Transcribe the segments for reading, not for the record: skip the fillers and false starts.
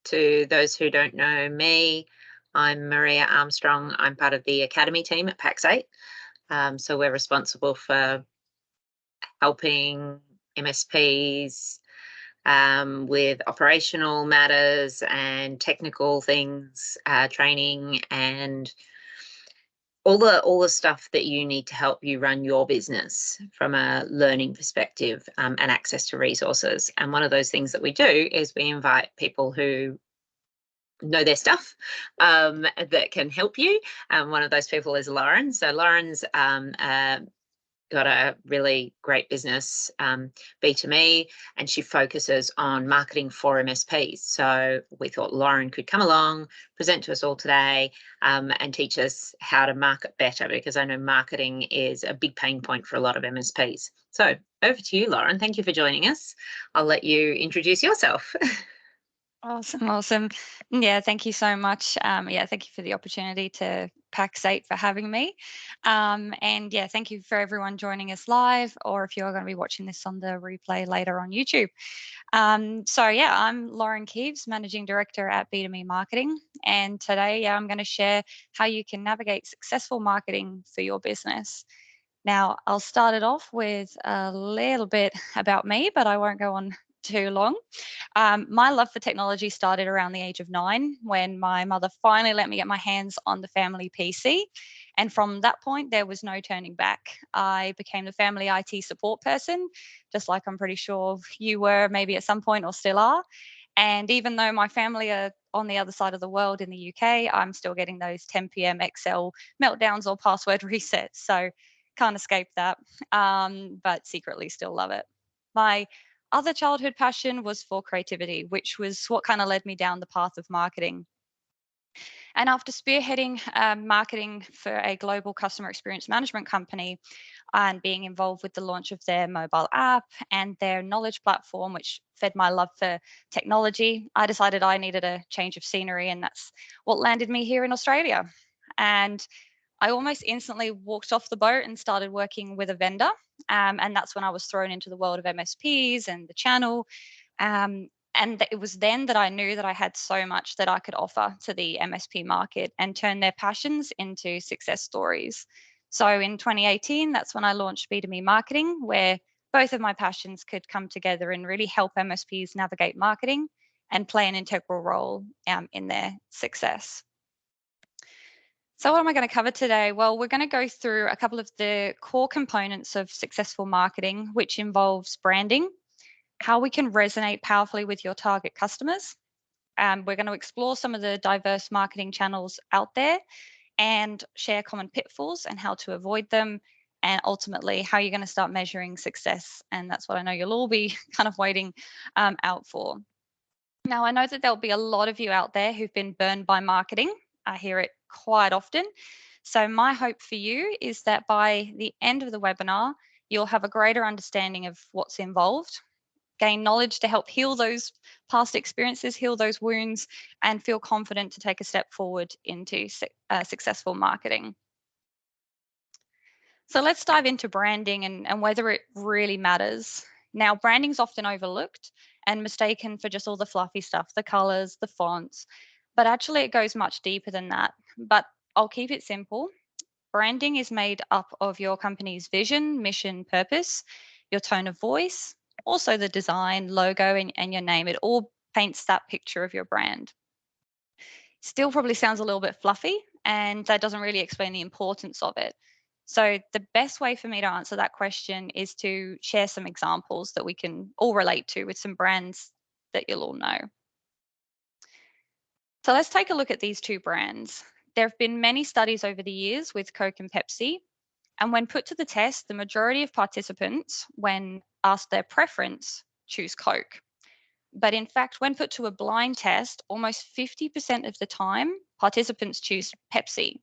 To those who don't know me, I'm Maria Armstrong. I'm part of the Academy team at Pax8. So we're responsible for helping MSPs with operational matters and technical things, training, and all the stuff that you need to help you run your business from a learning perspective, and access to resources. And one of those things that we do is we invite people who know their stuff, that can help you. One of those people is Lauren. So Lauren's got a really great business, B2Me, and she focuses on marketing for MSPs. So we thought Lauren could come along, present to us all today, and teach us how to market better, because I know marketing is a big pain point for a lot of MSPs. So over to you, Lauren. Thank you for joining us. I'll let you introduce yourself. Awesome. Yeah, thank you so much. Yeah, thank you for the opportunity to Pax8 for having me. And yeah, thank you for everyone joining us live, or if you're going to be watching this on the replay later on YouTube. So yeah, I'm Lauren Keeves, Managing Director at B2Me Marketing. And today I'm going to share how you can navigate successful marketing for your business. Now, I'll start it off with a little bit about me, but I won't go on too long. My love for technology started around the age of 9 when my mother finally let me get my hands on the family PC. And from that point, there was no turning back. I became the family IT support person, just like I'm pretty sure you were maybe at some point or still are. And even though my family are on the other side of the world in the UK, I'm still getting those 10 p.m. Excel meltdowns or password resets. So can't escape that, but secretly still love it. My other childhood passion was for creativity, which was what kind of led me down the path of marketing. And after spearheading marketing for a global customer experience management company and being involved with the launch of their mobile app and their knowledge platform, which fed my love for technology, I decided I needed a change of scenery, and that's what landed me here in Australia. And I almost instantly walked off the boat and started working with a vendor. And that's when I was thrown into the world of MSPs and the channel. And it was then that I knew that I had so much that I could offer to the MSP market and turn their passions into success stories. So in 2018, that's when I launched B2Me Marketing, where both of my passions could come together and really help MSPs navigate marketing and play an integral role in their success. So what am I going to cover today? Well, we're going to go through a couple of the core components of successful marketing, which involves branding, how we can resonate powerfully with your target customers. We're going to explore some of the diverse marketing channels out there and share common pitfalls and how to avoid them, and ultimately how you're going to start measuring success. And that's what I know you'll all be kind of waiting out for. Now, I know that there'll be a lot of you out there who've been burned by marketing. I hear it quite often. So my hope for you is that by the end of the webinar, you'll have a greater understanding of what's involved, gain knowledge to help heal those past experiences, heal those wounds, and feel confident to take a step forward into successful marketing. So let's dive into branding and whether it really matters. Now, branding's often overlooked and mistaken for just all the fluffy stuff, the colors, the fonts, but actually it goes much deeper than that. But I'll keep it simple. Branding is made up of your company's vision, mission, purpose, your tone of voice, also the design, logo, and your name. It all paints that picture of your brand. Still probably sounds a little bit fluffy, and that doesn't really explain the importance of it. So the best way for me to answer that question is to share some examples that we can all relate to with some brands that you'll all know. So let's take a look at these two brands. There have been many studies over the years with Coke and Pepsi, and when put to the test, the majority of participants, when asked their preference, choose Coke. But in fact, when put to a blind test, almost 50% of the time, participants choose Pepsi.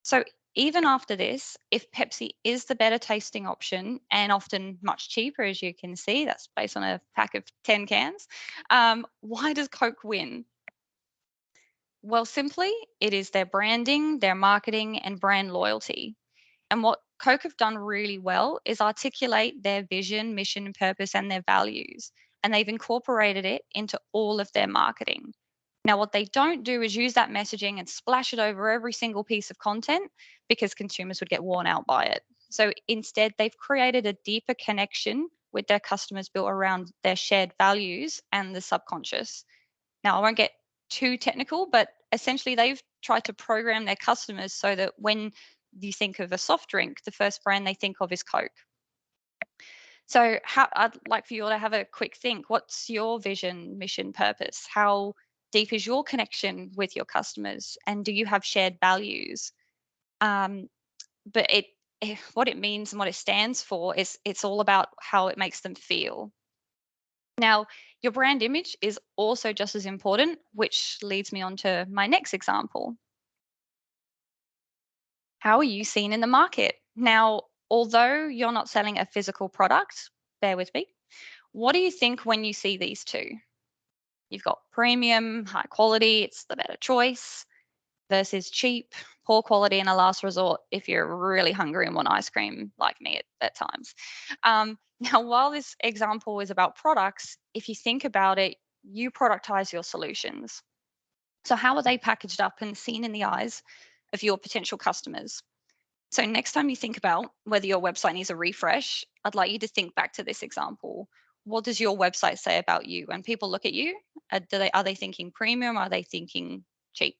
So even after this, if Pepsi is the better tasting option and often much cheaper, as you can see, that's based on a pack of 10 cans, why does Coke win? Well, simply, it is their branding, their marketing, and brand loyalty. And what Coke have done really well is articulate their vision, mission, purpose, and their values. And they've incorporated it into all of their marketing. Now, what they don't do is use that messaging and splash it over every single piece of content because consumers would get worn out by it. So instead, they've created a deeper connection with their customers built around their shared values and the subconscious. Now, I won't get too technical, but essentially, they've tried to program their customers so that when you think of a soft drink, the first brand they think of is Coke. So, how I'd like for you all to have a quick think. What's your vision, mission, purpose? How deep is your connection with your customers? And do you have shared values? Um, but what it means and what it stands for is it's all about how it makes them feel. Now, your brand image is also just as important, which leads me on to my next example. How are you seen in the market? Now, although you're not selling a physical product, bear with me, what do you think when you see these two? You've got premium, high quality, it's the better choice, versus cheap, poor quality, and a last resort if you're really hungry and want ice cream like me at times. Now, while this example is about products, if you think about it, you productize your solutions. So, how are they packaged up and seen in the eyes of your potential customers? So, next time you think about whether your website needs a refresh, I'd like you to think back to this example. What does your website say about you? When people look at you, are they thinking premium? Are they thinking cheap?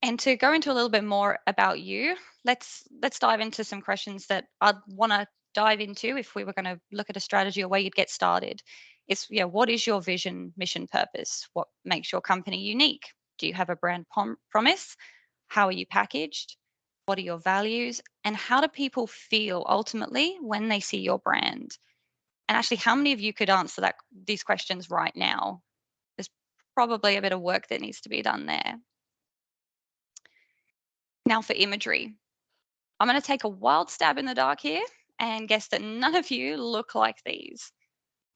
And to go into a little bit more about you, let's dive into some questions that I'd want to dive into if we were going to look at a strategy or where you'd get started. It's what is your vision, mission, purpose? What makes your company unique? Do you have a brand promise? How are you packaged? What are your values? And how do people feel ultimately when they see your brand? And actually, how many of you could answer these questions right now? There's probably a bit of work that needs to be done there. Now for imagery. I'm going to take a wild stab in the dark here and guess that none of you look like these.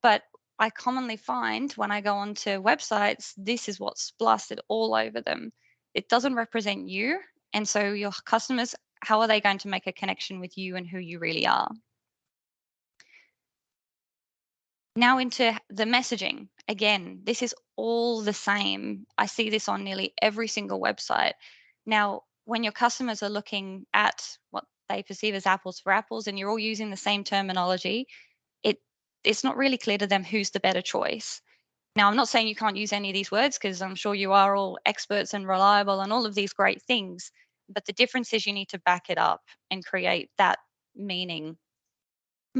But I commonly find when I go onto websites, this is what's blasted all over them. It doesn't represent you. And so your customers, how are they going to make a connection with you and who you really are? Now into the messaging. Again, this is all the same. I see this on nearly every single website. Now, when your customers are looking at what they perceive as apples for apples and you're all using the same terminology, it it's not really clear to them who's the better choice. Now, I'm not saying you can't use any of these words because I'm sure you are all experts and reliable and all of these great things, but the difference is you need to back it up and create that meaning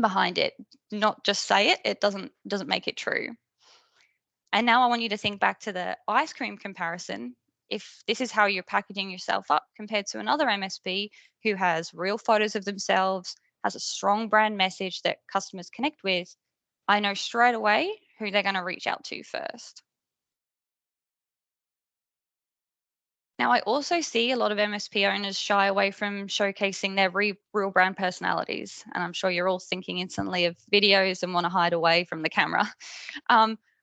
behind it, not just say it. It doesn't make it true. And now I want you to think back to the ice cream comparison. If this is how you're packaging yourself up compared to another MSP who has real photos of themselves, has a strong brand message that customers connect with, I know straight away who they're going to reach out to first. Now, I also see a lot of MSP owners shy away from showcasing their real brand personalities. And I'm sure you're all thinking instantly of videos and want to hide away from the camera.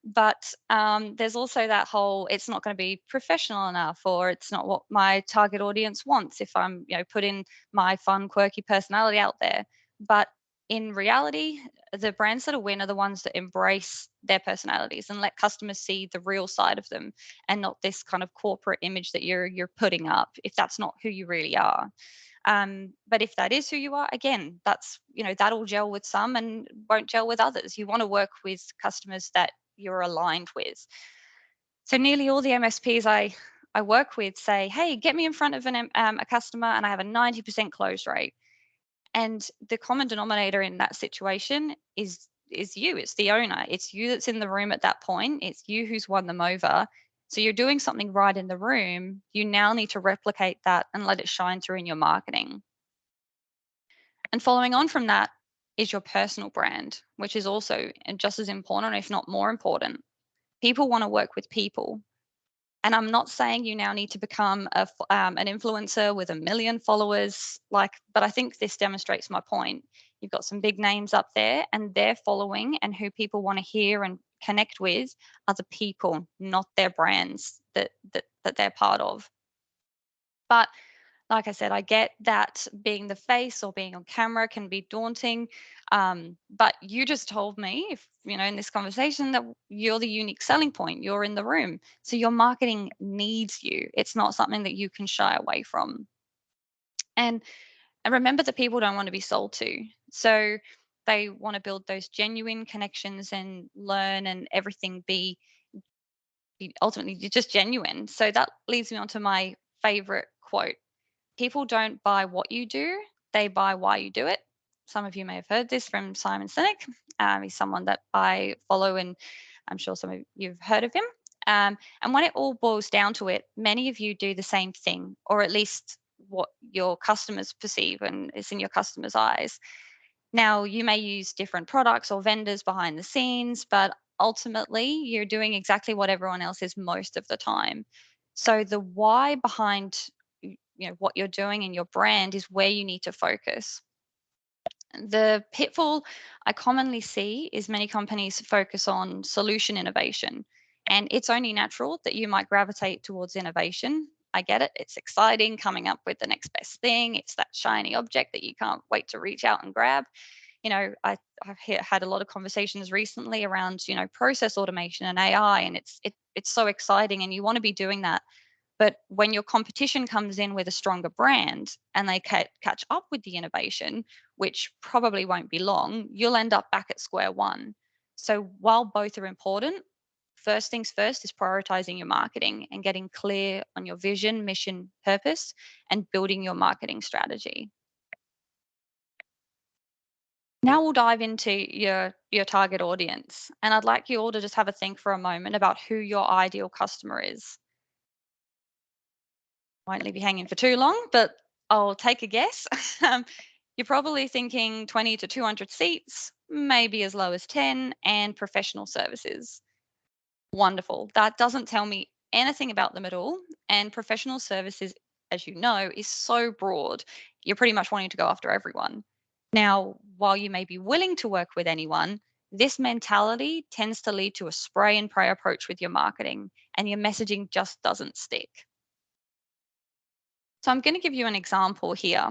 But there's also that whole it's not going to be professional enough, or it's not what my target audience wants if I'm putting my fun quirky personality out there. But in reality, the brands that win are the ones that embrace their personalities and let customers see the real side of them and not this kind of corporate image that you're putting up if that's not who you really are. But if that is who you are, again, that'll gel with some and won't gel with others. You want to work with customers that you're aligned with. So nearly all the MSPs I work with say, "Hey, get me in front of a customer, and I have a 90% close rate." And the common denominator in that situation is you. It's the owner. It's you that's in the room at that point. It's you who's won them over. So you're doing something right in the room. You now need to replicate that and let it shine through in your marketing. And following on from that is your personal brand, which is also just as important, if not more important. People want to work with people. And I'm not saying you now need to become an influencer with 1 million followers, but I think this demonstrates my point. You've got some big names up there, and their following and who people want to hear and connect with are the people, not their brands that they're part of. But like I said, I get that being the face or being on camera can be daunting. But you just told me, if you know, in this conversation, that you're the unique selling point. You're in the room, so your marketing needs you. It's not something that you can shy away from. And remember that people don't want to be sold to, so they want to build those genuine connections and learn, and everything be ultimately just genuine. So that leads me on to my favorite quote. People don't buy what you do, they buy why you do it. Some of you may have heard this from Simon Sinek. He's someone that I follow, and I'm sure some of you have heard of him. And when it all boils down to it, many of you do the same thing, or at least what your customers perceive and is in your customers' eyes. Now, you may use different products or vendors behind the scenes, but ultimately, you're doing exactly what everyone else is most of the time. So, the why behind what you're doing and your brand is where you need to focus. The pitfall I commonly see is many companies focus on solution innovation, and it's only natural that you might gravitate towards innovation. I get it. It's exciting coming up with the next best thing. It's that shiny object that you can't wait to reach out and grab. I've had a lot of conversations recently around, process automation and AI, and it's so exciting, and you want to be doing that. But when your competition comes in with a stronger brand and they catch up with the innovation, which probably won't be long, you'll end up back at square one. So while both are important, first things first is prioritizing your marketing and getting clear on your vision, mission, purpose, and building your marketing strategy. Now we'll dive into your target audience. And I'd like you all to just have a think for a moment about who your ideal customer is. Won't leave you hanging for too long, but I'll take a guess. You're probably thinking 20 to 200 seats, maybe as low as 10, and professional services. Wonderful. That doesn't tell me anything about them at all. And professional services, as you know, is so broad. You're pretty much wanting to go after everyone. Now, while you may be willing to work with anyone, this mentality tends to lead to a spray and pray approach with your marketing, and your messaging just doesn't stick. So I'm going to give you an example here.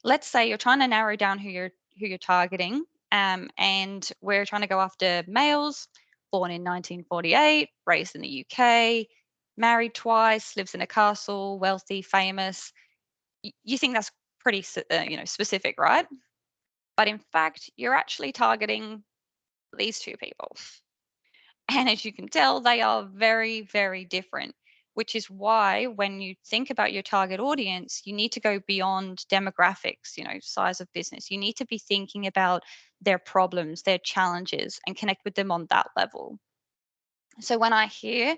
Let's say you're trying to narrow down who you're targeting, and we're trying to go after males, born in 1948, raised in the UK, married twice, lives in a castle, wealthy, famous. You think that's pretty specific, right? But in fact, you're actually targeting these two people. And as you can tell, they are very, very different, which is why when you think about your target audience, you need to go beyond demographics, size of business. You need to be thinking about their problems, their challenges, and connect with them on that level. So when I hear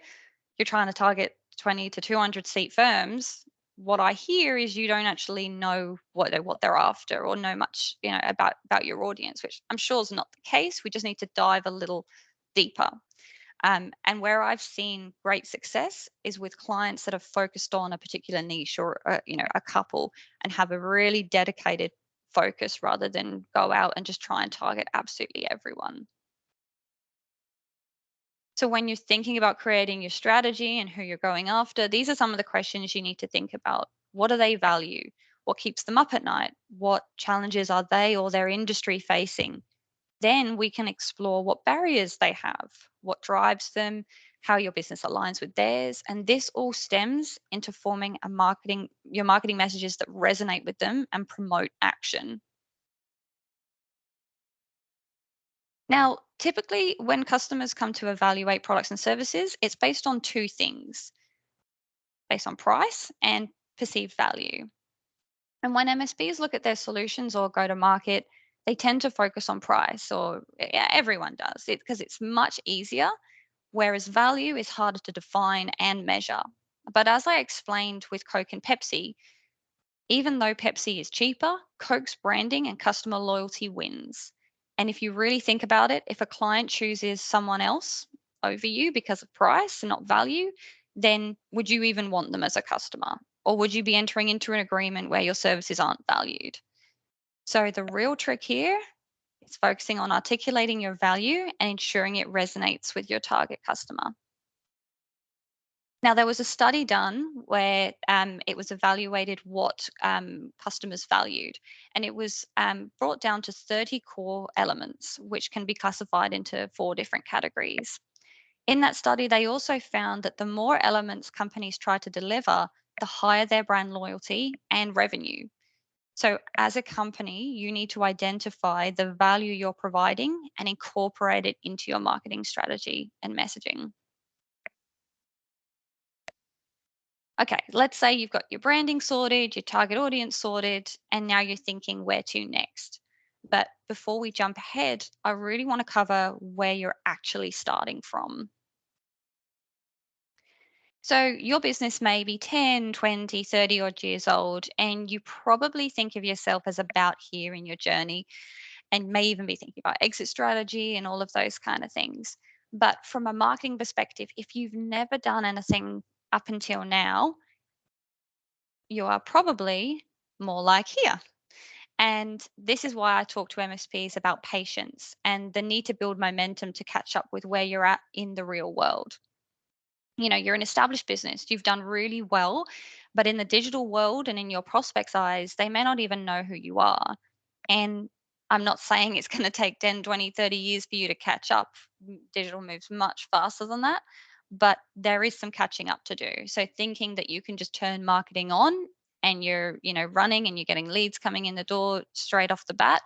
you're trying to target 20 to 200 seat firms, what I hear is you don't actually know what they're after, or know much, about your audience, which I'm sure is not the case. We just need to dive a little deeper. And where I've seen great success is with clients that have focused on a particular niche, or a couple, and have a really dedicated focus rather than go out and just try and target absolutely everyone. So when you're thinking about creating your strategy and who you're going after, these are some of the questions you need to think about. What do they value? What keeps them up at night? What challenges are they or their industry facing? Then we can explore what barriers they have, what drives them, how your business aligns with theirs. And this all stems into forming your marketing messages that resonate with them and promote action. Now, typically, when customers come to evaluate products and services, it's based on two things: based on price and perceived value. And when MSPs look at their solutions or go to market, they tend to focus on price, or yeah, everyone does it, because it's much easier, whereas value is harder to define and measure. But as I explained with Coke and Pepsi, even though Pepsi is cheaper, Coke's branding and customer loyalty wins. And if you really think about it, if a client chooses someone else over you because of price and not value, then would you even want them as a customer? Or would you be entering into an agreement where your services aren't valued? So the real trick here is focusing on articulating your value and ensuring it resonates with your target customer. Now, there was a study done where it was evaluated what customers valued, and it was brought down to 30 core elements, which can be classified into four different categories. In that study, they also found that the more elements companies try to deliver, the higher their brand loyalty and revenue. So, as a company, you need to identify the value you're providing and incorporate it into your marketing strategy and messaging. Okay, let's say you've got your branding sorted, your target audience sorted, and now you're thinking where to next. But before we jump ahead, I really want to cover where you're actually starting from. So, your business may be 10, 20, 30 odd years old, and you probably think of yourself as about here in your journey and may even be thinking about exit strategy and all of those kind of things. But from a marketing perspective, if you've never done anything up until now, you are probably more like here. And this is why I talk to MSPs about patience and the need to build momentum to catch up with where you're at in the real world. You're an established business, you've done really well, but in the digital world and in your prospects' eyes, they may not even know who you are. And I'm not saying it's going to take 10, 20, 30 years for you to catch up. Digital moves much faster than that, but there is some catching up to do. So thinking that you can just turn marketing on and you're, running and you're getting leads coming in the door straight off the bat,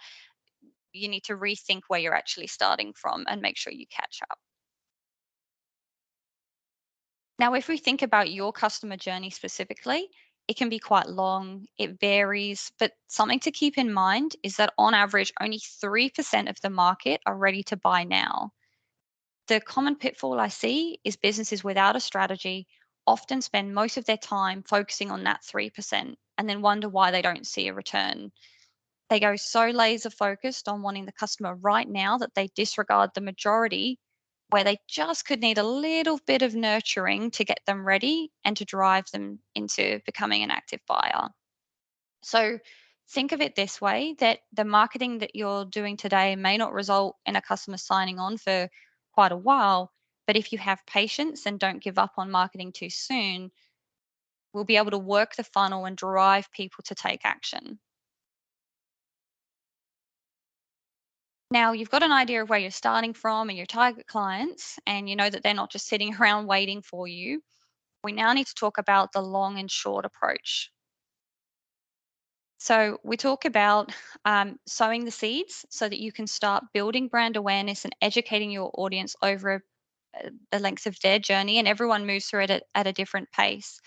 you need to rethink where you're actually starting from and make sure you catch up. Now, if we think about your customer journey specifically, it can be quite long, it varies, but something to keep in mind is that on average, only 3% of the market are ready to buy now. The common pitfall I see is businesses without a strategy often spend most of their time focusing on that 3% and then wonder why they don't see a return. They go so laser focused on wanting the customer right now that they disregard the majority where they just could need a little bit of nurturing to get them ready and to drive them into becoming an active buyer. So think of it this way, that the marketing that you're doing today may not result in a customer signing on for quite a while, but if you have patience and don't give up on marketing too soon, we'll be able to work the funnel and drive people to take action. Now, you've got an idea of where you're starting from and your target clients, and you know that they're not just sitting around waiting for you. We now need to talk about the long and short approach. So, we talk about sowing the seeds so that you can start building brand awareness and educating your audience over the length of their journey, and everyone moves through it at a different pace.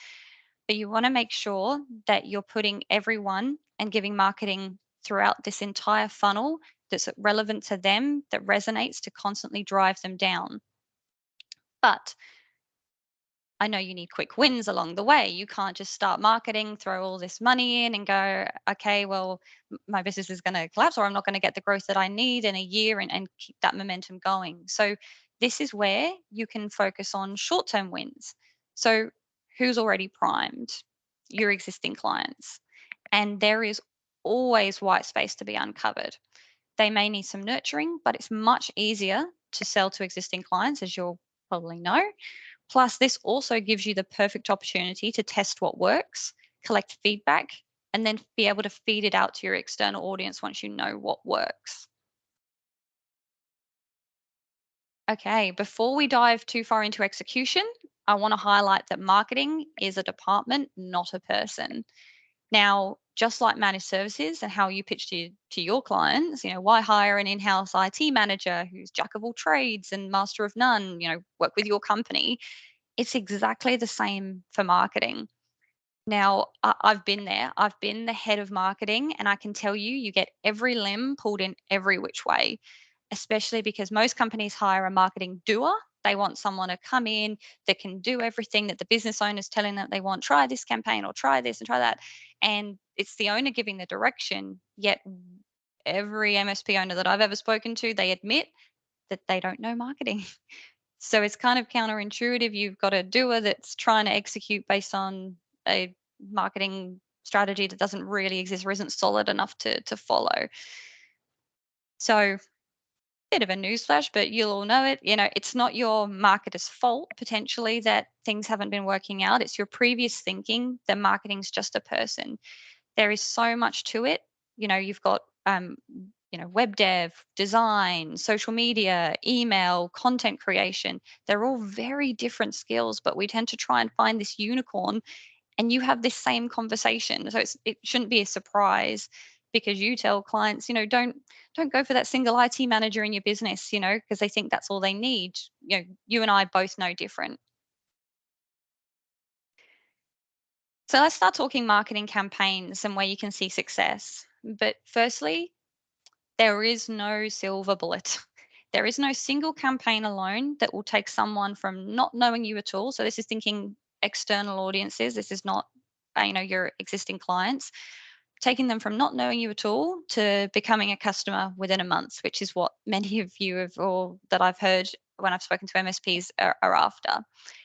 But you want to make sure that you're putting everyone and giving marketing throughout this entire funnel that's relevant to them, that resonates to constantly drive them down. But I know you need quick wins along the way. You can't just start marketing, throw all this money in and go, okay, well, my business is going to collapse or I'm not going to get the growth that I need in a year and keep that momentum going. So, this is where you can focus on short term wins. So, who's already primed? Your existing clients. And there is always white space to be uncovered. They may need some nurturing, but it's much easier to sell to existing clients, as you'll probably know. Plus, this also gives you the perfect opportunity to test what works, collect feedback, and then be able to feed it out to your external audience once you know what works. Okay, before we dive too far into execution, I want to highlight that marketing is a department, not a person. Now, just like managed services and how you pitch to your clients, why hire an in-house IT manager who's jack of all trades and master of none, work with your company. It's exactly the same for marketing. Now, I've been there. I've been the head of marketing, and I can tell you, you get every limb pulled in every which way, especially because most companies hire a marketing doer. They want someone to come in that can do everything that the business owner is telling them they want. Try this campaign or try this and try that. And it's the owner giving the direction, yet every MSP owner that I've ever spoken to, they admit that they don't know marketing. So it's kind of counterintuitive. You've got a doer that's trying to execute based on a marketing strategy that doesn't really exist or isn't solid enough to follow. So bit of a newsflash, but you'll all know it. It's not your marketer's fault potentially that things haven't been working out. It's your previous thinking that marketing's just a person. There is so much to it. You've got web dev, design, social media, email, content creation. They're all very different skills, but we tend to try and find this unicorn, and you have this same conversation. So it shouldn't be a surprise because you tell clients, don't go for that single IT manager in your business, because they think that's all they need. You and I both know different. So let's start talking marketing campaigns and where you can see success. But firstly, there is no silver bullet. There is no single campaign alone that will take someone from not knowing you at all. So this is thinking external audiences. This is not, your existing clients, taking them from not knowing you at all to becoming a customer within a month, which is what many of you have, or that I've heard when I've spoken to MSPs, are after.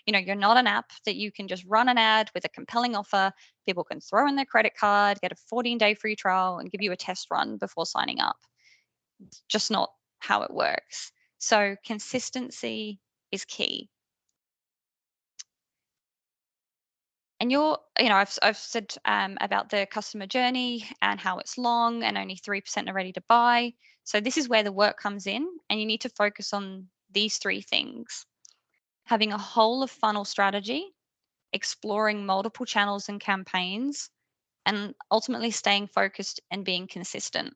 You're not an app that you can just run an ad with a compelling offer. People can throw in their credit card, get a 14-day free trial, and give you a test run before signing up. It's just not how it works. So consistency is key. And I've said about the customer journey and how it's long and only 3% are ready to buy. So this is where the work comes in, and you need to focus on these three things: having a whole of funnel strategy, exploring multiple channels and campaigns, and ultimately staying focused and being consistent.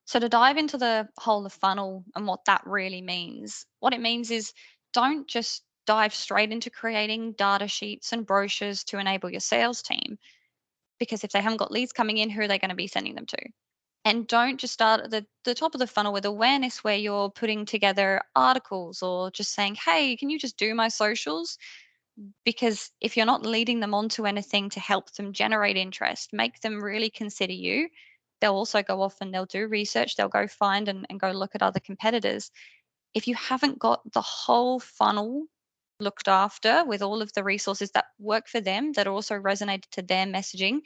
So to dive into the whole of funnel and what that really means, what it means is, don't just dive straight into creating data sheets and brochures to enable your sales team, because if they haven't got leads coming in, who are they going to be sending them to? And don't just start at the top of the funnel with awareness where you're putting together articles or just saying, hey, can you just do my socials? Because if you're not leading them onto anything to help them generate interest, make them really consider you, they'll also go off and they'll do research, they'll go find and go look at other competitors. If you haven't got the whole funnel looked after with all of the resources that work for them, that also resonated to their messaging,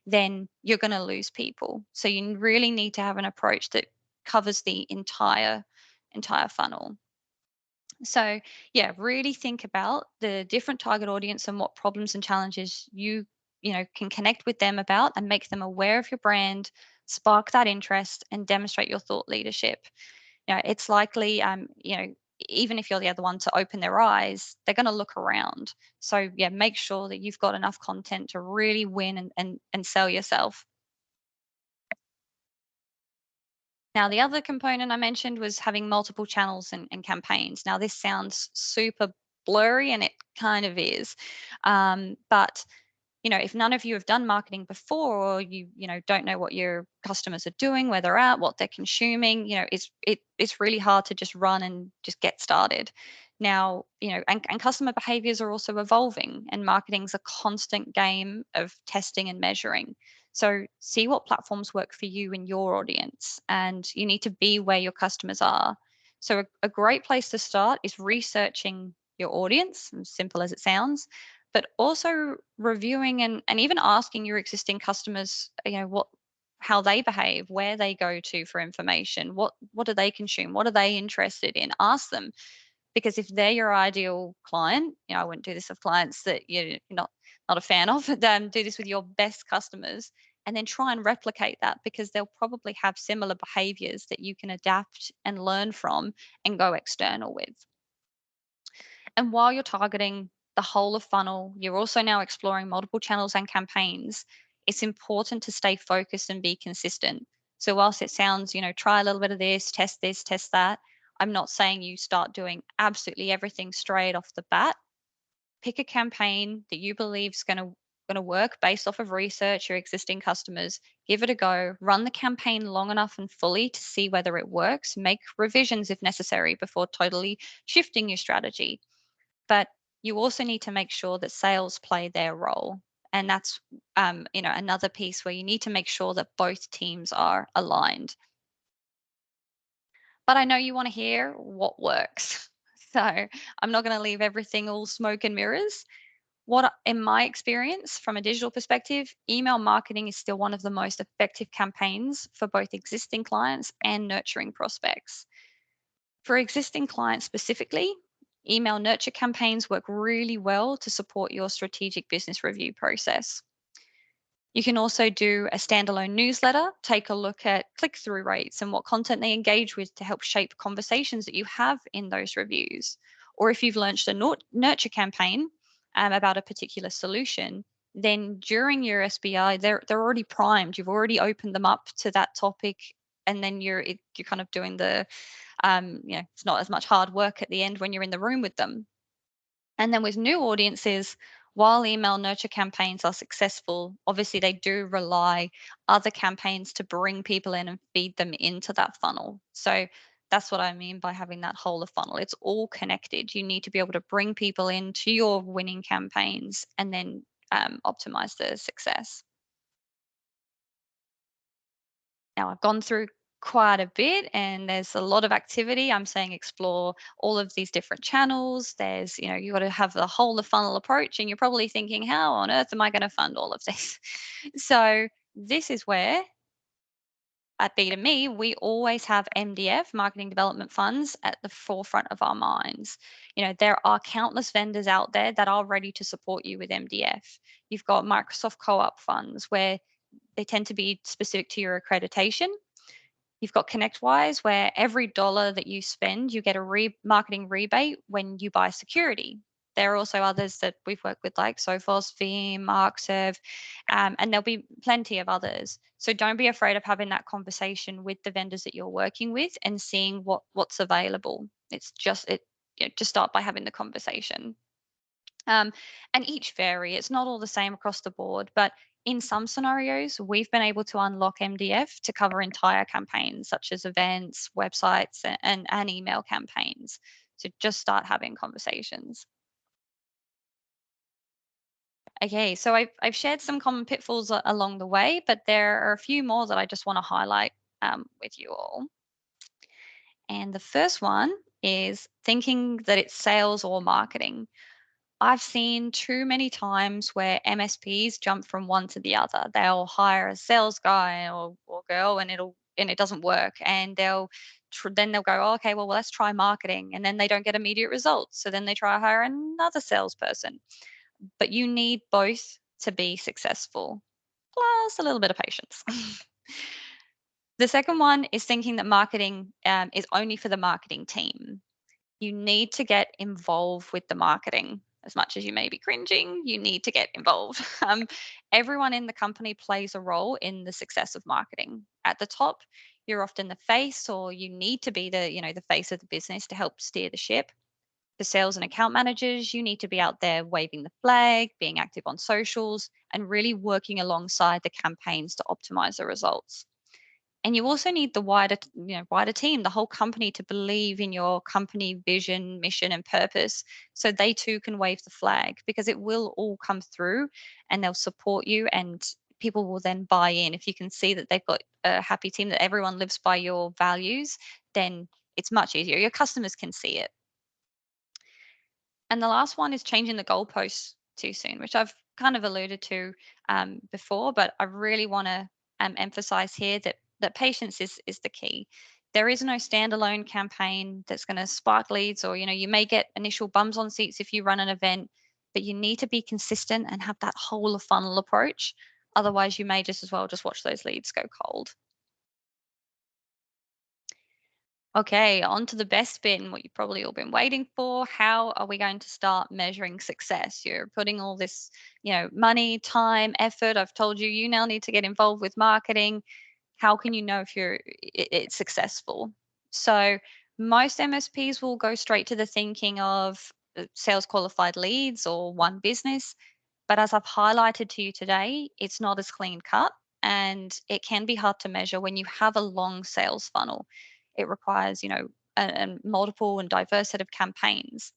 then you're going to lose people. So you really need to have an approach that covers the entire funnel. So, yeah, really think about the different target audience and what problems and challenges you can connect with them about, and make them aware of your brand, spark that interest, and demonstrate your thought leadership. It's likely, even if you're the other one to open their eyes, they're going to look around. So, yeah, make sure that you've got enough content to really win and sell yourself. Now, the other component I mentioned was having multiple channels and campaigns. Now, this sounds super blurry, and it kind of is. But if none of you have done marketing before, or you don't know what your customers are doing, where they're at, what they're consuming, it's really hard to just run and just get started. Now, and customer behaviors are also evolving, and marketing's a constant game of testing and measuring. So see what platforms work for you and your audience, and you need to be where your customers are. So a great place to start is researching your audience, as simple as it sounds, but also reviewing and even asking your existing customers, how they behave, where they go to for information, what do they consume, what are they interested in. Ask them, because if they're your ideal client, I wouldn't do this with clients that you're not a fan of, but do this with your best customers, and then try and replicate that, because they'll probably have similar behaviors that you can adapt and learn from and go external with. And while you're targeting the whole of funnel, you're also now exploring multiple channels and campaigns. It's important to stay focused and be consistent. So whilst it sounds, try a little bit of this, test that, I'm not saying you start doing absolutely everything straight off the bat. Pick a campaign that you believe is going to work based off of research, your existing customers. Give it a go. Run the campaign long enough and fully to see whether it works. Make revisions if necessary before totally shifting your strategy. But you also need to make sure that sales play their role. And that's another piece where you need to make sure that both teams are aligned. But I know you want to hear what works. So I'm not going to leave everything all smoke and mirrors. In my experience, from a digital perspective, email marketing is still one of the most effective campaigns for both existing clients and nurturing prospects. For existing clients specifically, email nurture campaigns work really well to support your strategic business review process. You can also do a standalone newsletter, take a look at click through rates and what content they engage with to help shape conversations that you have in those reviews. Or if you've launched a nurture campaign about a particular solution, then during your SBI, they're already primed. You've already opened them up to that topic, and then you're kind of doing the it's not as much hard work at the end when you're in the room with them. And then with new audiences, while email nurture campaigns are successful, obviously they do rely other campaigns to bring people in and feed them into that funnel. So that's what I mean by having that whole of funnel. It's all connected. You need to be able to bring people into your winning campaigns and then optimize the success. Now, I've gone through quite a bit and there's a lot of activity. I'm saying explore all of these different channels. You got to have the whole of funnel approach, and you're probably thinking, how on earth am I going to fund all of this? So, this is where at B2Me, we always have MDF, marketing development funds, at the forefront of our minds. There are countless vendors out there that are ready to support you with MDF. You've got Microsoft Co op funds where they tend to be specific to your accreditation. You've got ConnectWise, where every dollar that you spend, you get a marketing rebate when you buy security. There are also others that we've worked with, like Sophos, Veeam, ArcServe, and there'll be plenty of others. So don't be afraid of having that conversation with the vendors that you're working with and seeing what's available. Just start by having the conversation. Um, and each vary. It's not all the same across the board, but in some scenarios, we've been able to unlock MDF to cover entire campaigns, such as events, websites, and email campaigns. So just start having conversations. Okay, so I've shared some common pitfalls along the way, but there are a few more that I just want to highlight with you all. And the first one is thinking that it's sales or marketing. I've seen too many times where MSPs jump from one to the other. They'll hire a sales guy or girl, and it doesn't work, and then they'll go, oh, okay, well, let's try marketing, and then they don't get immediate results, so then they try to hire another salesperson. But you need both to be successful, plus a little bit of patience. The second one is thinking that marketing is only for the marketing team. You need to get involved with the marketing. As much as you may be cringing, you need to get involved. Everyone in the company plays a role in the success of marketing. At the top, you're often the face, or you need to be the face of the business to help steer the ship. For sales and account managers, you need to be out there waving the flag, being active on socials, and really working alongside the campaigns to optimize the results. And you also need the wider team, the whole company, to believe in your company vision, mission, and purpose, so they too can wave the flag, because it will all come through and they'll support you, and people will then buy in. If you can see that they've got a happy team, that everyone lives by your values, then it's much easier. Your customers can see it. And the last one is changing the goalposts too soon, which I've kind of alluded to before, but I really want to emphasize here that patience is the key. There is no standalone campaign that's going to spark leads, or you may get initial bums on seats if you run an event, but you need to be consistent and have that whole of funnel approach. Otherwise, you may just as well just watch those leads go cold. Okay, on to the best bit and what you've probably all been waiting for. How are we going to start measuring success? You're putting all this, money, time, effort. I've told you, you now need to get involved with marketing. How can you know if it's successful? So most MSPs will go straight to the thinking of sales qualified leads or one business. But as I've highlighted to you today, it's not as clean cut, and it can be hard to measure when you have a long sales funnel. It requires, a multiple and diverse set of campaigns.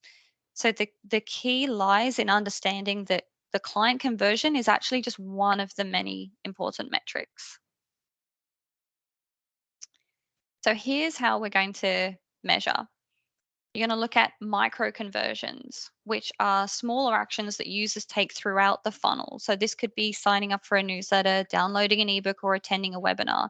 So the key lies in understanding that the client conversion is actually just one of the many important metrics. So here's how we're going to measure. You're going to look at micro conversions, which are smaller actions that users take throughout the funnel. So this could be signing up for a newsletter, downloading an ebook, or attending a webinar.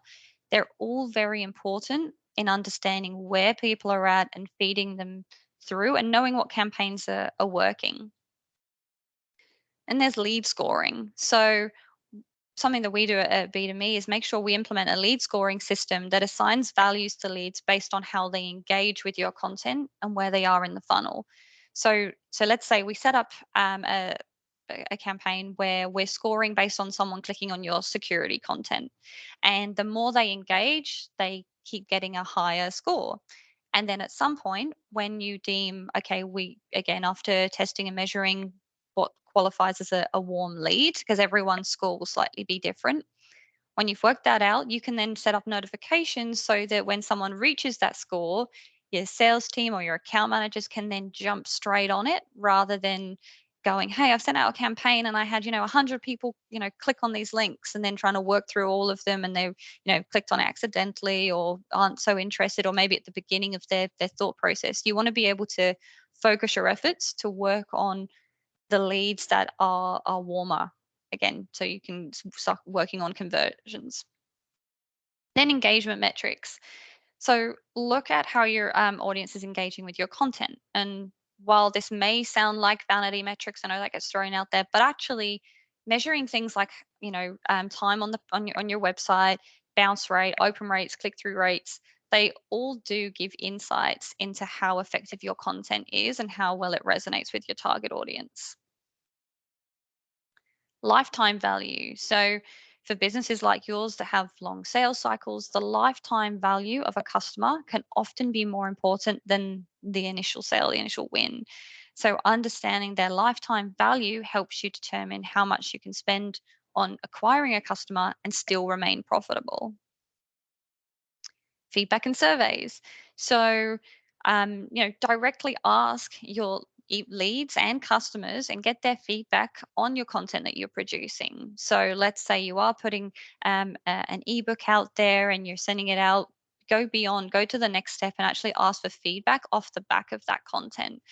They're all very important in understanding where people are at and feeding them through and knowing what campaigns are working. And there's lead scoring. So something that we do at B2Me is make sure we implement a lead scoring system that assigns values to leads based on how they engage with your content and where they are in the funnel. So let's say we set up a campaign where we're scoring based on someone clicking on your security content, and the more they engage, they keep getting a higher score. And then at some point, when you deem, okay, we again, after testing and measuring what qualifies as a warm lead, because everyone's score will slightly be different. When you've worked that out, you can then set up notifications so that when someone reaches that score, your sales team or your account managers can then jump straight on it rather than going, hey, I've sent out a campaign and I had, 100 people, click on these links, and then trying to work through all of them, and they, clicked on it accidentally or aren't so interested, or maybe at the beginning of their thought process. You want to be able to focus your efforts to work on the leads that are warmer again, so you can start working on conversions. Then engagement metrics. So look at how your audience is engaging with your content. And while this may sound like vanity metrics, I know that gets thrown out there, but actually measuring things like time on your website, bounce rate, open rates, click through rates, they all do give insights into how effective your content is and how well it resonates with your target audience. Lifetime value. So, for businesses like yours that have long sales cycles, the lifetime value of a customer can often be more important than the initial sale, the initial win. So, understanding their lifetime value helps you determine how much you can spend on acquiring a customer and still remain profitable. Feedback and surveys. So, directly ask your leads and customers and get their feedback on your content that you're producing. So, let's say you are putting an ebook out there and you're sending it out. Go beyond, go to the next step and actually ask for feedback off the back of that content.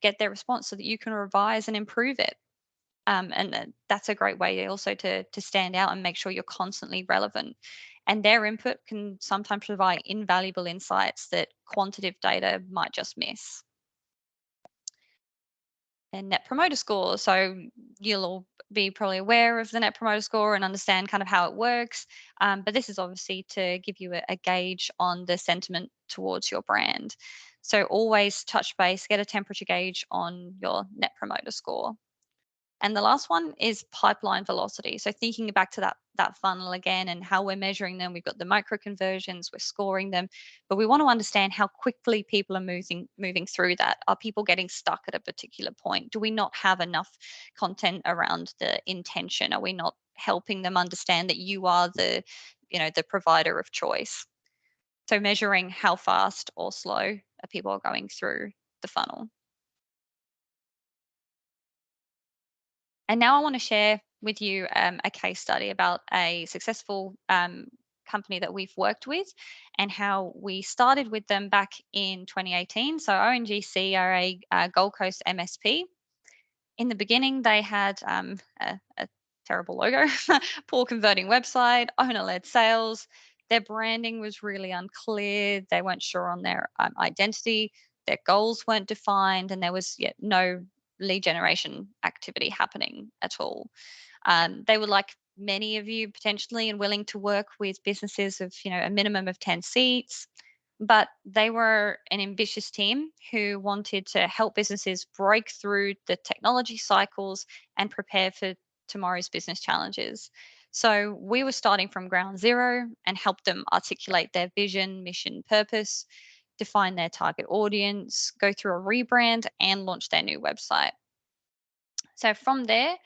Get their response so that you can revise and improve it. And that's a great way also to stand out and make sure you're constantly relevant. And their input can sometimes provide invaluable insights that quantitative data might just miss. And net promoter score. So you'll all be probably aware of the net promoter score and understand kind of how it works. But this is obviously to give you a gauge on the sentiment towards your brand. So always touch base, get a temperature gauge on your net promoter score. And the last one is pipeline velocity. So thinking back to that funnel again and how we're measuring them, we've got the micro conversions, we're scoring them, but we want to understand how quickly people are moving through that. Are people getting stuck at a particular point? Do we not have enough content around the intention? Are we not helping them understand that you are the provider of choice? So measuring how fast or slow are people going through the funnel. And now I want to share with you a case study about a successful company that we've worked with and how we started with them back in 2018. So ONGC are a Gold Coast MSP. In the beginning, they had a terrible logo, poor converting website, owner-led sales. Their branding was really unclear. They weren't sure on their identity. Their goals weren't defined, and there was yet no lead generation activity happening at all. They were like many of you potentially and willing to work with businesses of a minimum of 10 seats, but they were an ambitious team who wanted to help businesses break through the technology cycles and prepare for tomorrow's business challenges. So we were starting from ground zero and helped them articulate their vision, mission, purpose, define their target audience, go through a rebrand, and launch their new website. So from there,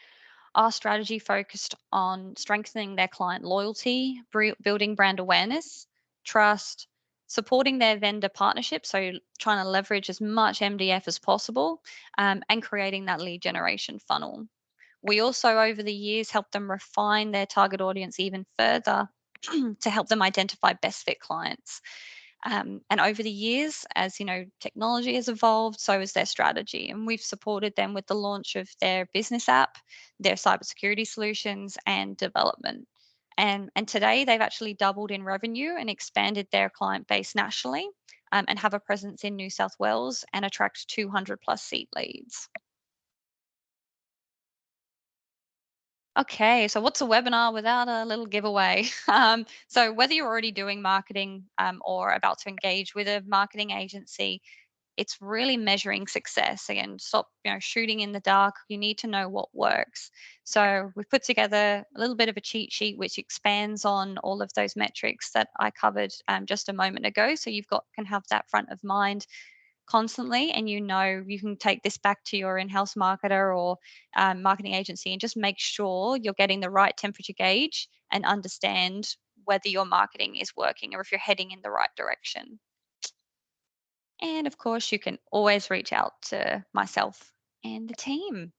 our strategy focused on strengthening their client loyalty, building brand awareness, trust, supporting their vendor partnership, so trying to leverage as much MDF as possible, and creating that lead generation funnel. We also, over the years, helped them refine their target audience even further to help them identify best fit clients. And over the years, as you know, technology has evolved, so has their strategy. And we've supported them with the launch of their business app, their cybersecurity solutions, and development. And today they've actually doubled in revenue and expanded their client base nationally, and have a presence in New South Wales and attract 200 plus seat leads. Okay, so what's a webinar without a little giveaway? So whether you're already doing marketing, or about to engage with a marketing agency, it's really measuring success. Again, stop, shooting in the dark. You need to know what works. So we've put together a little bit of a cheat sheet which expands on all of those metrics that I covered, just a moment ago. So you've got can have that front of mind constantly, and you can take this back to your in-house marketer or marketing agency and just make sure you're getting the right temperature gauge and understand whether your marketing is working or if you're heading in the right direction. And of course, you can always reach out to myself and the team.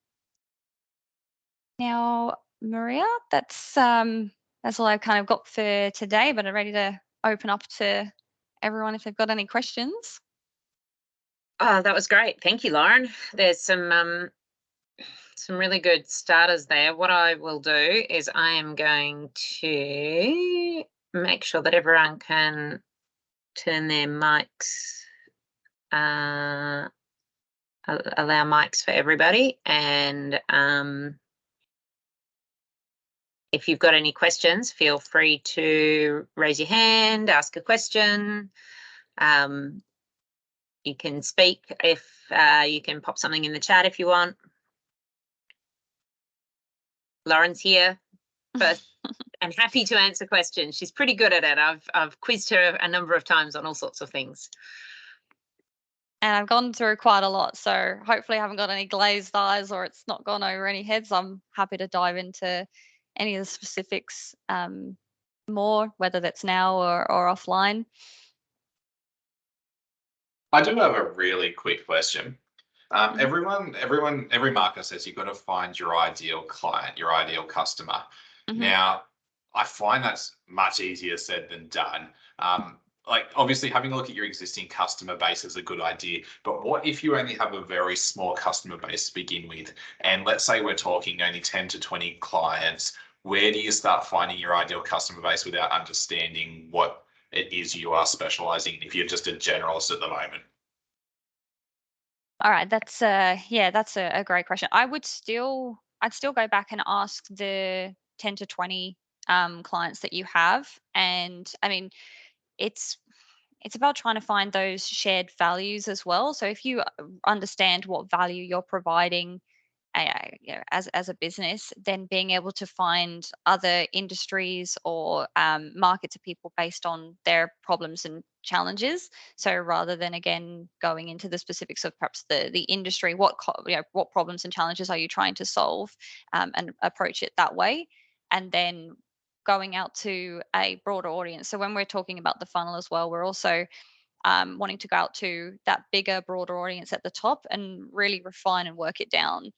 Now, Maria, that's all I've kind of got for today, but I'm ready to open up to everyone if they've got any questions. Oh, that was great. Thank you, Lauren. There's some really good starters there. What I will do is I am going to make sure that everyone can turn their mics, allow mics for everybody. And if you've got any questions, feel free to raise your hand, ask a question. You can speak if you can pop something in the chat if you want. Lauren's here first and happy to answer questions. She's pretty good at it. I've quizzed her a number of times on all sorts of things. And I've gone through quite a lot, so hopefully I haven't got any glazed eyes or it's not gone over any heads. I'm happy to dive into any of the specifics, more, whether that's now or offline. I do have a really quick question. Mhm. Every marketer says you've got to find your ideal client, your ideal customer. Mhm. Now, I find that's much easier said than done. Like obviously having a look at your existing customer base is a good idea, but what if you only have a very small customer base to begin with? And let's say we're talking only 10 to 20 clients. Where do you start finding your ideal customer base without understanding what it is you are specializing in if you're just a generalist at the moment? All right, that's a great question. I'd still go back and ask the 10 to 20 clients that you have, and I mean, it's it's about trying to find those shared values as well. So if you understand what value you're providing, as a business, then being able to find other industries or market to people based on their problems and challenges. So rather than again going into the specifics of perhaps the industry, what problems and challenges are you trying to solve, and approach it that way, and then going out to a broader audience. So when we're talking about the funnel as well, we're also wanting to go out to that bigger, broader audience at the top and really refine and work it down,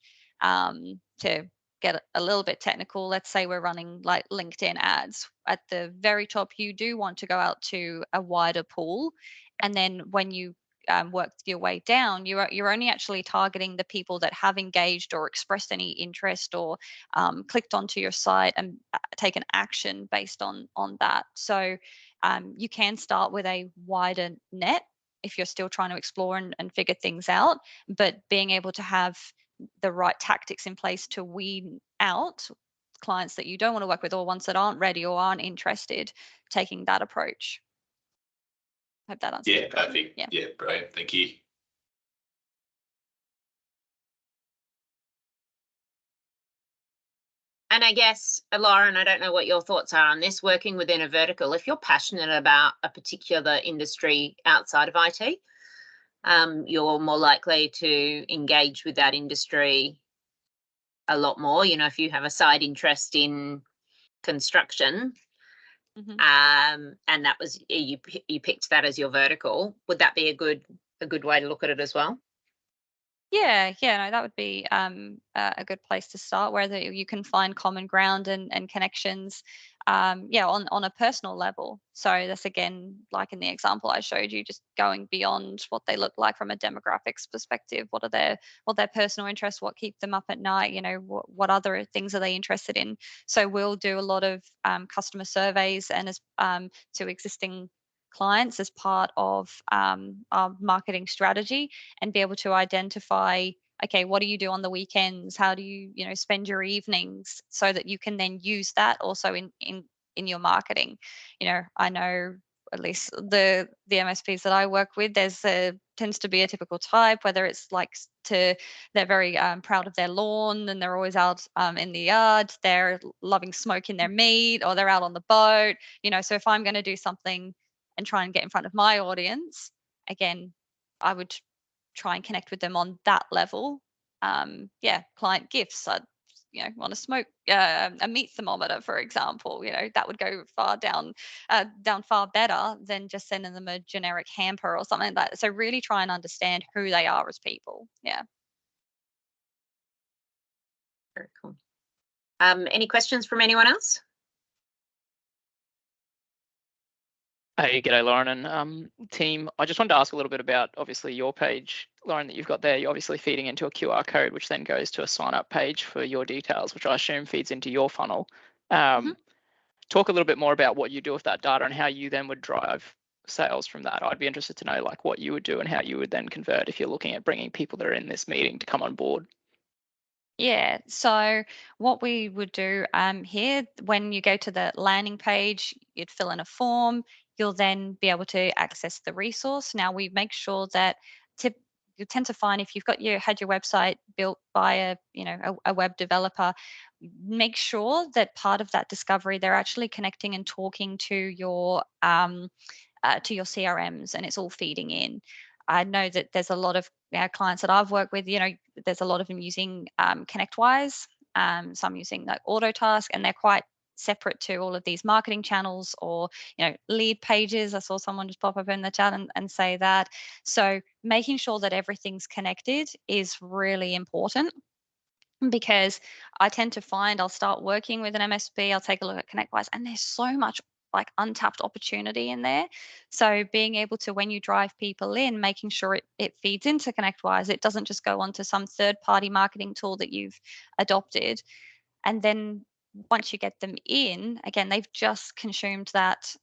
to get a little bit technical. Let's say we're running like LinkedIn ads. At the very top, you do want to go out to a wider pool. And then when you work your way down, you're only actually targeting the people that have engaged or expressed any interest or clicked onto your site and taken action based on that. So you can start with a wider net if you're still trying to explore and figure things out, but being able to have the right tactics in place to weed out clients that you don't want to work with or ones that aren't ready or aren't interested, taking that approach. Hope that answers Yeah, your question. perfect. Yeah. Yeah, brilliant. Thank you. And I guess, Lauren, I don't know what your thoughts are on this, working within a vertical. If you're passionate about a particular industry outside of IT, you're more likely to engage with that industry a lot more. If you have a side interest in construction, Mhm. and that was you picked that as your vertical, would that be a good way to look at it as well? No, that would be a good place to start, where you can find common ground and connections, on a personal level. So that's, again, like in the example I showed you, just going beyond what they look like from a demographics perspective. What their personal interests, what keep them up at night, what other things are they interested in. So we'll do a lot of customer surveys, and as to existing clients, as part of our marketing strategy, and be able to identify, okay, what do you do on the weekends, how do you spend your evenings, so that you can then use that also in your marketing. I know, at least the MSPs that I work with, tends to be a typical type, whether it's like they're very proud of their lawn, and they're always out in the yard, they're loving smoking their meat, or they're out on the boat. So if I'm going to do something and try and get in front of my audience, again, I would try and connect with them on that level. Client gifts. Want to smoke a meat thermometer, for example. That would go down far better than just sending them a generic hamper or something like that. So really try and understand who they are as people. Yeah. Very cool. Any questions from anyone else? Hey, g'day, Lauren and team. I just wanted to ask a little bit about, obviously, your page, Lauren, that you've got there. You're obviously feeding into a QR code, which then goes to a sign-up page for your details, which I assume feeds into your funnel. Talk a little bit more about what you do with that data and how you then would drive sales from that. I'd be interested to know like what you would do and how you would then convert if you're looking at bringing people that are in this meeting to come on board. Yeah. So what we would do here, when you go to the landing page, you'd fill in a form. You'll then be able to access the resource. Now we make sure that you tend to find, if you've had your website built by a web developer, make sure that part of that discovery, they're actually connecting and talking to your CRMs, and it's all feeding in. I know that there's a lot of clients that I've worked with, there's a lot of them using ConnectWise, some using like Autotask, and they're quite separate to all of these marketing channels, or lead pages. I saw someone just pop up in the chat and say that. So making sure that everything's connected is really important, because I tend to find I'll start working with an MSP, I'll take a look at ConnectWise, and there's so much like untapped opportunity in there. So being able to, when you drive people in, making sure it feeds into ConnectWise, it doesn't just go onto some third-party marketing tool that you've adopted. And then once you get them in, again, they've just consumed that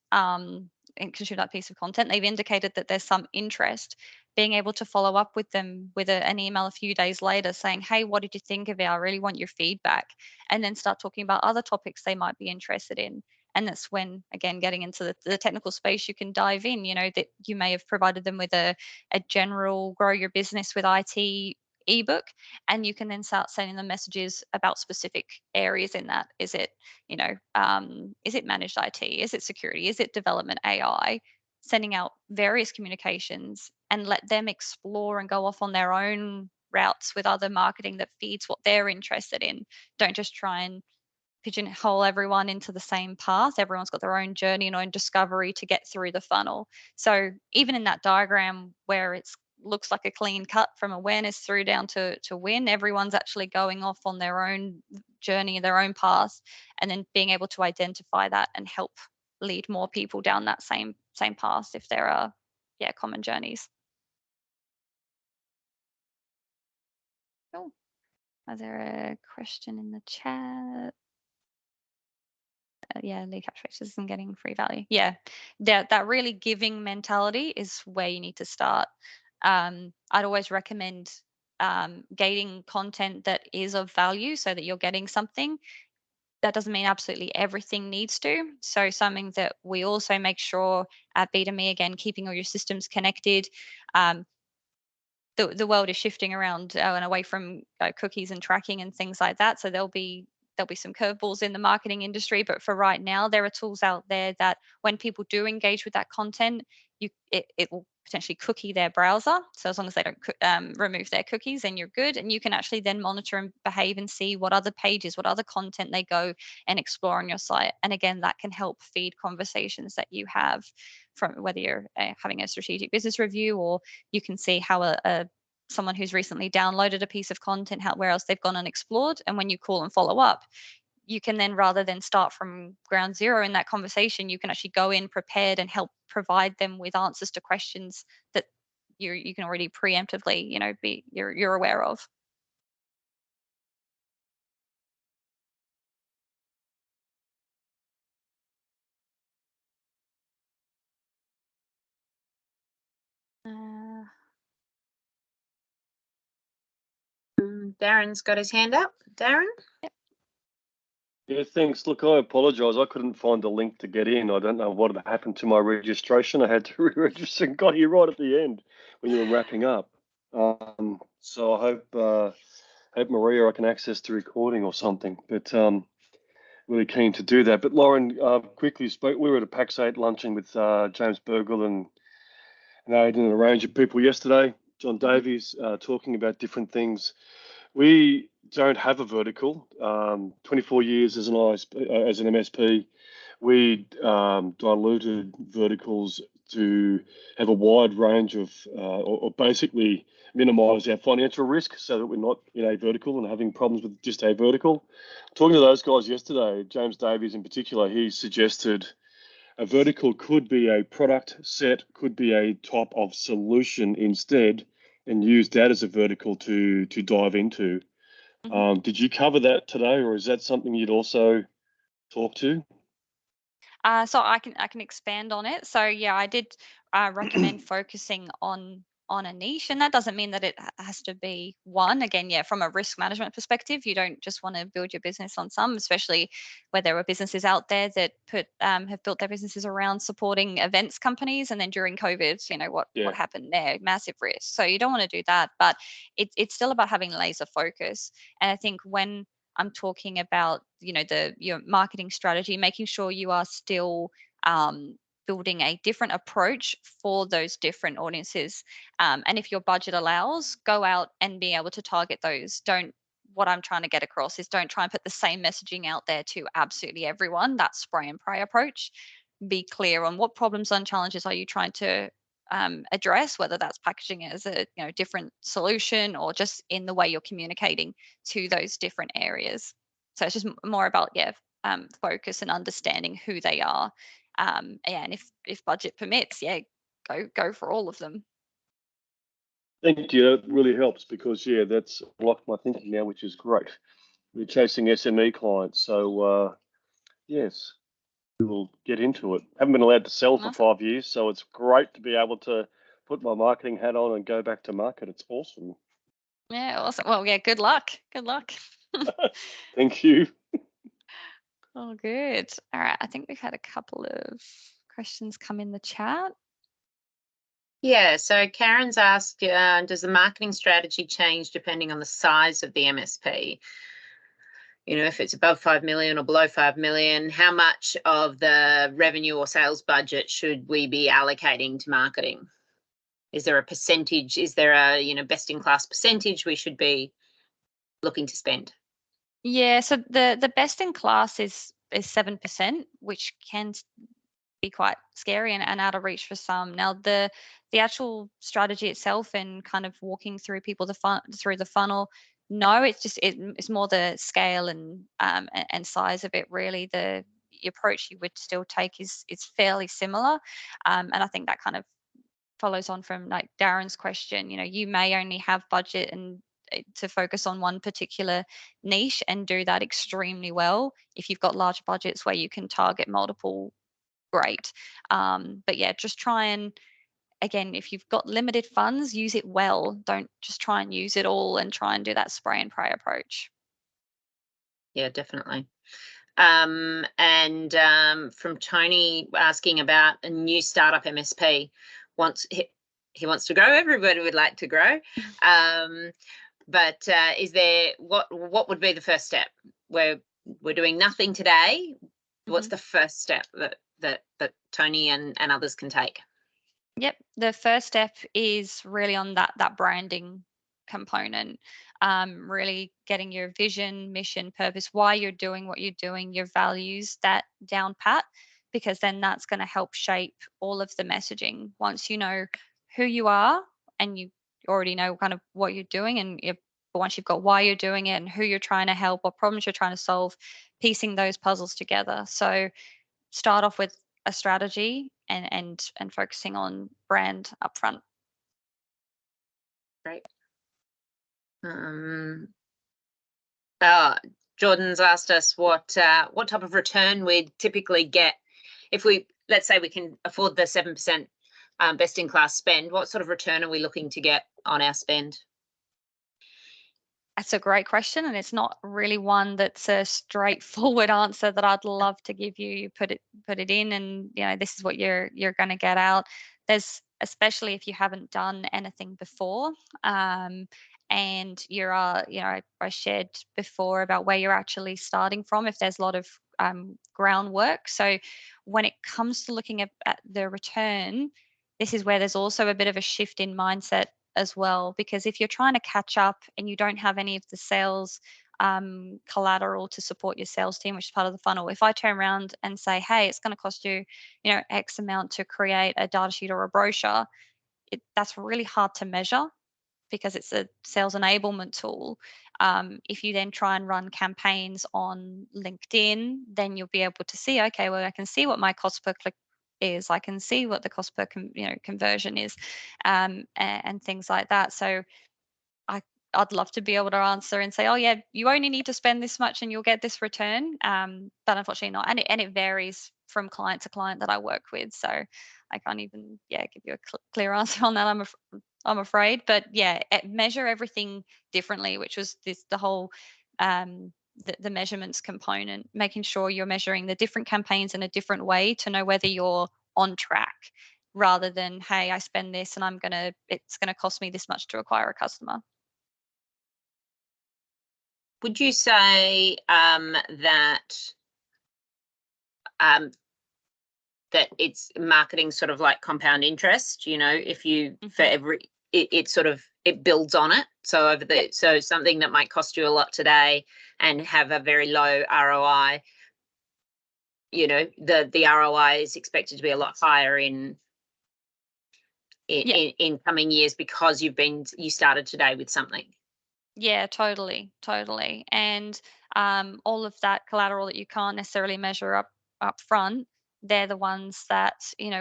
piece of content. They've indicated that there's some interest. Being able to follow up with them with an email a few days later saying, hey, what did you think of it? I really want your feedback. And then start talking about other topics they might be interested in. And that's when, again, getting into the technical space, you can dive in, that you may have provided them with a general grow your business with IT ebook, and you can then start sending them messages about specific areas in that. Is it managed IT? Is it security? Is it development AI? Sending out various communications, and let them explore and go off on their own routes with other marketing that feeds what they're interested in. Don't just try and pigeonhole everyone into the same path. Everyone's got their own journey and own discovery to get through the funnel. So even in that diagram where it's looks like a clean cut from awareness through down to win, everyone's actually going off on their own journey, their own path, and then being able to identify that and help lead more people down that same path if there are common journeys. Cool. Is there a question in the chat? Lead catchphrases isn't getting free value. That really giving mentality is where you need to start. I'd always recommend gating content that is of value, so that you're getting something. That doesn't mean absolutely everything needs to. So something that we also make sure at B2Me, again, keeping all your systems connected. The world is shifting around and away from cookies and tracking and things like that. So there'll be some curveballs in the marketing industry, but for right now, there are tools out there that when people do engage with that content, it will potentially cookie their browser. So as long as they don't remove their cookies, then you're good, and you can actually then monitor and behave and see what other pages, what other content they go and explore on your site. And again, that can help feed conversations that you have, from whether you're having a strategic business review, or you can see how someone who's recently downloaded a piece of content, where else they've gone and explored. And when you call and follow up, you can then, rather than start from ground zero in that conversation, you can actually go in prepared and help provide them with answers to questions that you can already preemptively, you're aware of. Darren's got his hand up. Darren? Yeah, thanks. Look, I apologise. I couldn't find the link to get in. I don't know what had happened to my registration. I had to re-register and got here right at the end when you were wrapping up. So I hope Maria, I can access the recording or something. But really keen to do that. But Lauren, quickly spoke. We were at a PAX8 luncheon with James Burgle and Aidan and a range of people yesterday. John Davies talking about different things. We don't have a vertical. 24 years as an MSP, we diluted verticals to have a wide range of, or basically minimise our financial risk so that we're not in a vertical and having problems with just a vertical. Talking to those guys yesterday, James Davies in particular, he suggested a vertical could be a product set, could be a type of solution instead, and use that as a vertical to dive into. Did you cover that today, or is that something you'd also talk to? So I can expand on it. So yeah, I did recommend focusing on a niche, and that doesn't mean that it has to be one. Again, yeah, from a risk management perspective, you don't just want to build your business on some, especially where there are businesses out there that have built their businesses around supporting events companies, and then during COVID, what happened there? Massive risk. So you don't want to do that, but it's still about having laser focus. And I think when I'm talking about, your marketing strategy, making sure you are still building a different approach for those different audiences. And if your budget allows, go out and be able to target those. What I'm trying to get across is don't try and put the same messaging out there to absolutely everyone. That spray and pray approach. Be clear on what problems and challenges are you trying to address, whether that's packaging it as a different solution or just in the way you're communicating to those different areas. So it's just more about focus and understanding who they are. And if budget permits, go for all of them. Thank you. That really helps because that's blocked my thinking now, which is great. We're chasing SME clients, so yes, we will get into it. Haven't been allowed to sell for 5 years, so it's great to be able to put my marketing hat on and go back to market. It's awesome. Yeah, awesome. Well, yeah, good luck. Good luck. Thank you. Oh, good. All right. I think we've had a couple of questions come in the chat. Yeah, so Karen's asked, does the marketing strategy change depending on the size of the MSP? If it's above 5 million or below 5 million, how much of the revenue or sales budget should we be allocating to marketing? Is there a percentage? Is there a, best in class percentage we should be looking to spend? Yeah, so the best in class is 7%, which can be quite scary and out of reach for some. Now the actual strategy itself and kind of walking through people through the funnel, no, it's more the scale and size of it. Really, the approach you would still take is fairly similar, and I think that kind of follows on from like Darren's question. You may only have budget and to focus on one particular niche and do that extremely well. If you've got large budgets where you can target multiple, great. But yeah, just try and, again, if you've got limited funds, use it well. Don't just try and use it all and try and do that spray and pray approach. Yeah, definitely. From Tony asking about a new startup MSP. He wants to grow. Everybody would like to grow. But is there what would be the first step? We're doing nothing today. What's the first step that Tony and others can take? Yep, the first step is really on that branding component. Really getting your vision, mission, purpose, why you're doing what you're doing, your values, that down pat, because then that's going to help shape all of the messaging. Once you know who you are and already know kind of what you're doing, and but once you've got why you're doing it and who you're trying to help, what problems you're trying to solve, piecing those puzzles together. So start off with a strategy and focusing on brand upfront. Great. Jordan's asked us what type of return we'd typically get if we, let's say we can afford the 7% best in class spend. What sort of return are we looking to get on our spend? That's a great question, and it's not really one that's a straightforward answer that I'd love to give you. You put it in, and this is what you're going to get out. There's, especially if you haven't done anything before, and you're I shared before about where you're actually starting from. If there's a lot of groundwork, so when it comes to looking at the return, this is where there's also a bit of a shift in mindset as well, because if you're trying to catch up and you don't have any of the sales collateral to support your sales team, which is part of the funnel, if I turn around and say, hey, it's going to cost you, X amount to create a data sheet or a brochure, that's really hard to measure because it's a sales enablement tool. If you then try and run campaigns on LinkedIn, then you'll be able to see, okay, well, I can see what my cost per click is. I can see what the cost per conversion is, and things like that. So I'd love to be able to answer and say, oh yeah, you only need to spend this much and you'll get this return. But unfortunately not, and it varies from client to client that I work with. So I can't even give you a clear answer on that. I'm afraid, but measure everything differently, which was the whole the measurements component, making sure you're measuring the different campaigns in a different way to know whether you're on track, rather than, hey, I spend this and it's gonna cost me this much to acquire a customer. Would you say that it's marketing sort of like compound interest? If you for every it sort of builds on it. So so something that might cost you a lot today and have a very low ROI, the ROI is expected to be a lot higher in coming years because you started today with something. Yeah, totally. And all of that collateral that you can't necessarily measure up front, they're the ones that,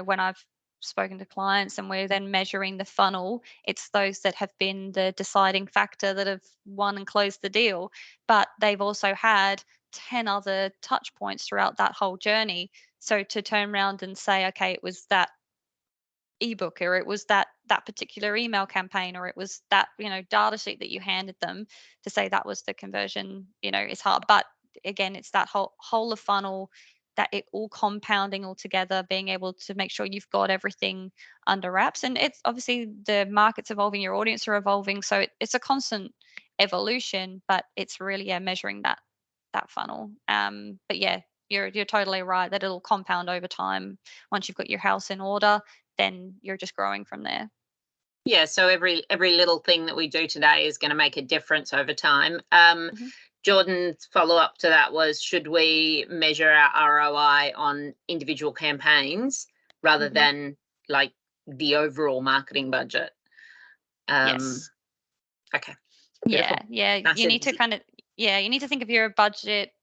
when I've spoken to clients and we're then measuring the funnel, it's those that have been the deciding factor that have won and closed the deal. But they've also had 10 other touch points throughout that whole journey. So to turn around and say, okay, it was that ebook, or it was that particular email campaign, or it was that data sheet that you handed them, to say that was the conversion, is hard. But again, it's that whole of funnel, that it all compounding all together, being able to make sure you've got everything under wraps. And it's obviously the market's evolving, your audience are evolving, so it's a constant evolution, but it's really measuring that funnel. But you're totally right that it'll compound over time. Once you've got your house in order, then you're just growing from there. Yeah, so every little thing that we do today is going to make a difference over time. Jordan's follow-up to that was, should we measure our ROI on individual campaigns rather than like the overall marketing budget? Yes. Okay. Yeah. You need to you need to think of your budget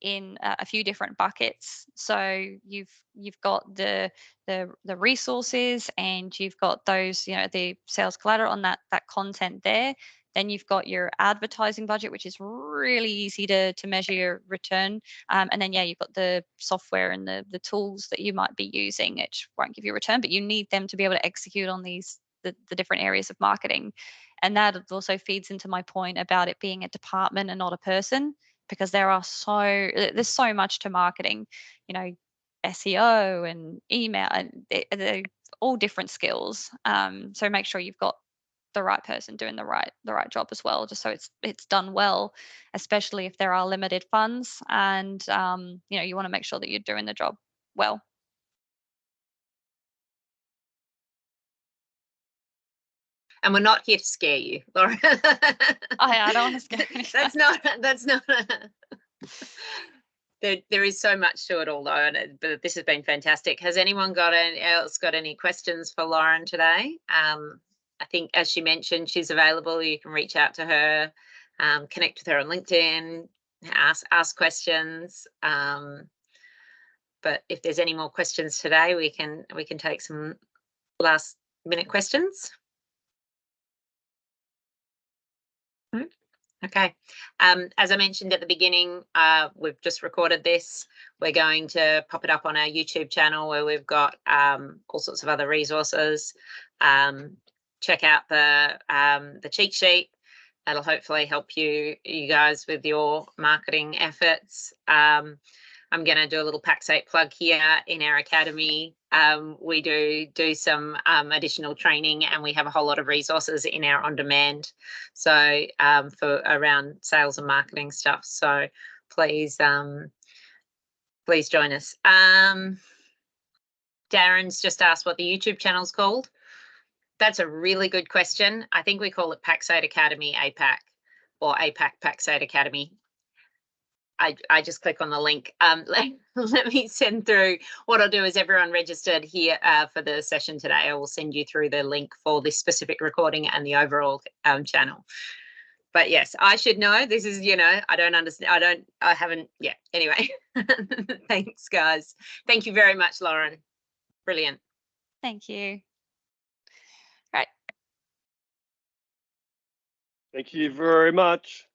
in a few different buckets. So you've got the resources, and you've got those, the sales collateral on that content there. Then you've got your advertising budget, which is really easy to measure your return. And then you've got the software and the tools that you might be using, which won't give you a return, but you need them to be able to execute on the different areas of marketing. And that also feeds into my point about it being a department and not a person, because there's so much to marketing, SEO and email, and they're all different skills. So make sure you've got the right person doing the right job as well, just so it's done well, especially if there are limited funds, and you want to make sure that you're doing the job well. And we're not here to scare you, Laura. I don't want to scare you. That's not. There is so much to it all, though, but this has been fantastic. Has anyone got any questions for Lauren today? I think, as she mentioned, she's available. You can reach out to her, connect with her on LinkedIn, ask questions. But if there's any more questions today, we can take some last minute questions. Okay. As I mentioned at the beginning, we've just recorded this. We're going to pop it up on our YouTube channel where we've got all sorts of other resources. Check out the cheat sheet. That'll hopefully help you guys with your marketing efforts. I'm going to do a little PAX8 plug here in our academy. We do some additional training, and we have a whole lot of resources in our on-demand. So for around sales and marketing stuff. So please join us. Darren's just asked what the YouTube channel's called. That's a really good question. I think we call it PAX8 Academy APAC, or APAC PAX8 Academy. I just click on the link. Let me send through. What I'll do is, everyone registered here for the session today, I will send you through the link for this specific recording and the overall channel. But yes, I should know. This is, I don't understand. I haven't. Yeah. Anyway, thanks, guys. Thank you very much, Lauren. Brilliant. Thank you. Right. Thank you very much.